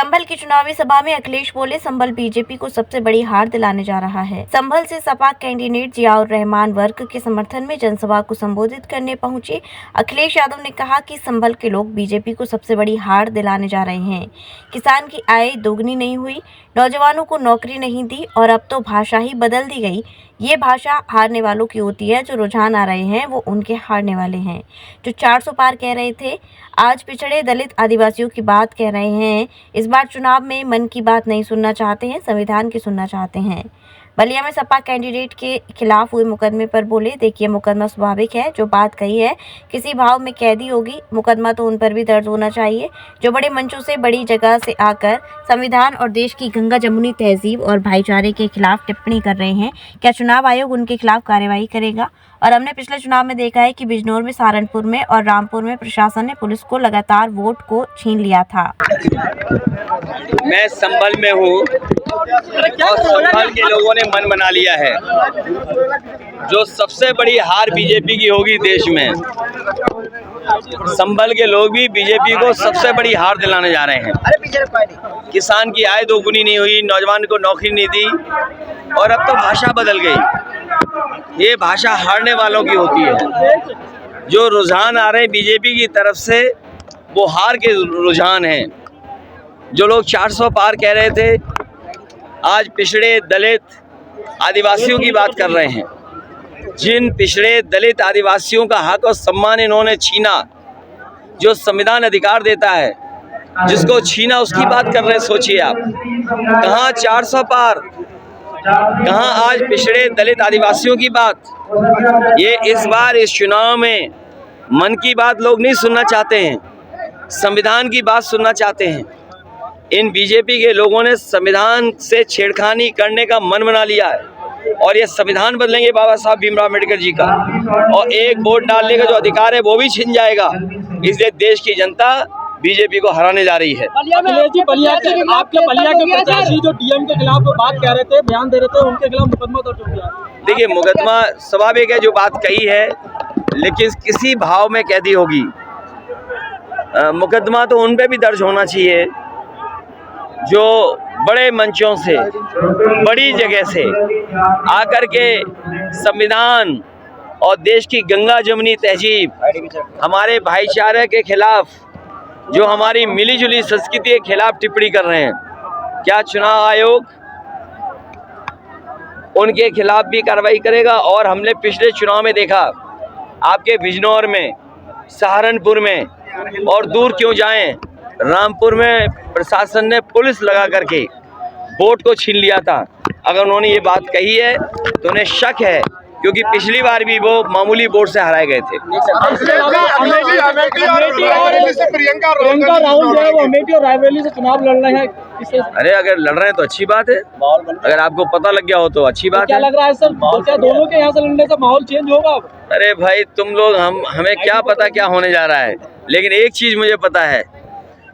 संभल की चुनावी सभा में अखिलेश बोले, संभल बीजेपी को सबसे बड़ी हार दिलाने जा रहा है। संभल से सपा कैंडिडेट जियाउर रहमान वर्क के समर्थन में जनसभा को संबोधित करने पहुंचे अखिलेश यादव ने कहा कि संभल के लोग बीजेपी को सबसे बड़ी हार दिलाने जा रहे हैं। किसान की आय दोगुनी नहीं हुई, नौजवानों को नौकरी नहीं दी और अब तो भाषा ही बदल दी गई। ये भाषा हारने वालों की होती है। जो रुझान आ रहे हैं वो उनके हारने वाले हैं। जो 400 पार कह रहे थे, आज पिछड़े दलित आदिवासियों की बात कह रहे हैं। इस बार चुनाव में मन की बात नहीं सुनना चाहते हैं, संविधान की सुनना चाहते हैं। बलिया में सपा कैंडिडेट के खिलाफ हुए मुकदमे पर बोले, देखिए मुकदमा स्वाभाविक है, जो बात कही है किसी भाव में कैदी होगी, मुकदमा तो उन पर भी दर्ज होना चाहिए जो बड़े मंचों से बड़ी जगह से आकर संविधान और देश की गंगा जमुनी तहजीब और भाईचारे के खिलाफ टिप्पणी कर रहे हैं। क्या चुनाव आयोग उनके खिलाफ कार्रवाई करेगा? और हमने पिछले चुनाव में देखा है कि बिजनौर में, सहारनपुर में और रामपुर में प्रशासन ने पुलिस को लगातार वोट को छीन लिया था। मैं संभल में हूँ और संभल के लोगों ने मन बना लिया है। जो सबसे बड़ी हार बीजेपी की होगी देश में, संभल के लोग भी बीजेपी को सबसे बड़ी हार दिलाने जा रहे हैं। किसान की आय दोगुनी नहीं हुई, नौजवान को नौकरी नहीं दी और अब तो भाषा बदल गई। ये भाषा हारने वालों की होती है। जो रुझान आ रहे हैं बीजेपी की तरफ से, वो हार के रुझान हैं। जो लोग 400 पार कह रहे थे, आज पिछड़े दलित आदिवासियों की बात कर रहे हैं। जिन पिछड़े दलित आदिवासियों का हक और सम्मान इन्होंने छीना, जो संविधान अधिकार देता है, जिसको छीना, उसकी बात कर रहे हैं। सोचिए आप, कहाँ 400 पार, कहाँ आज पिछड़े दलित आदिवासियों की बात। ये इस बार इस चुनाव में मन की बात लोग नहीं सुनना चाहते हैं, संविधान की बात सुनना चाहते हैं। इन बीजेपी के लोगों ने संविधान से छेड़खानी करने का मन बना लिया है और ये संविधान बदलेंगे बाबा साहब भीमराव अम्बेडकर जी का, और एक वोट डालने का जो अधिकार है वो भी छिन जाएगा। इसलिए देश की जनता बीजेपी को हराने जा रही है। अखिलेश जी, आपके बलिया के प्रत्याशी जो डीएम के खिलाफ बात कह रहे थे, बयान दे रहे थे, उनके खिलाफ मुकदमा दर्ज हो गया। देखिए, मुकदमा स्वाभाविक है, जो बात कही है, लेकिन किसी भाव में कैदी होगी। मुकदमा तो उन पे भी दर्ज होना चाहिए जो बड़े मंचों से, बड़ी जगह से आकर के संविधान और देश की गंगा जमुनी तहजीब, हमारे भाईचारे के खिलाफ, जो हमारी मिलीजुली संस्कृति के खिलाफ टिप्पणी कर रहे हैं। क्या चुनाव आयोग उनके खिलाफ भी कार्रवाई करेगा? और हमने पिछले चुनाव में देखा, आपके बिजनौर में, सहारनपुर में, और दूर क्यों जाएं, रामपुर में प्रशासन ने पुलिस लगा करके वोट को छीन लिया था। अगर उन्होंने ये बात कही है तो उन्हें शक है, क्योंकि पिछली बार भी वो मामूली वोट से हराए गए थे। प्रियंका राहुल जो है वो अमेठी और रायबरेली से चुनाव लड़ रहे हैं। अरे, अगर लड़ रहे हैं तो अच्छी बात है। अगर आपको पता लग गया हो तो अच्छी बात है। क्या लग रहा है सर, क्या दोनों के यहाँ से लड़ने से माहौल चेंज होगा? अरे भाई, तुम लोग, हमें क्या पता क्या होने जा रहा है, लेकिन एक चीज मुझे पता है,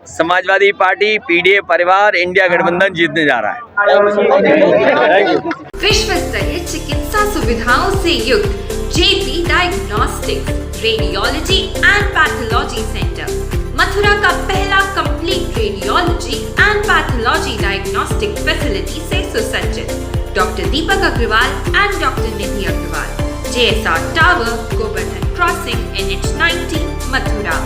समाजवादी पार्टी, पीडीए परिवार, इंडिया गठबंधन जीतने जा रहा है। विश्व स्तरीय चिकित्सा सुविधाओं से युक्त JP diagnostics, radiology and pathology centre, Mathura का पहला complete radiology and pathology diagnostic facility से सुसज्जित। Doctor Deepak Agarwal and doctor Nidhi Agarwal, JSR tower, Govardhan crossing, NH 90, Mathura.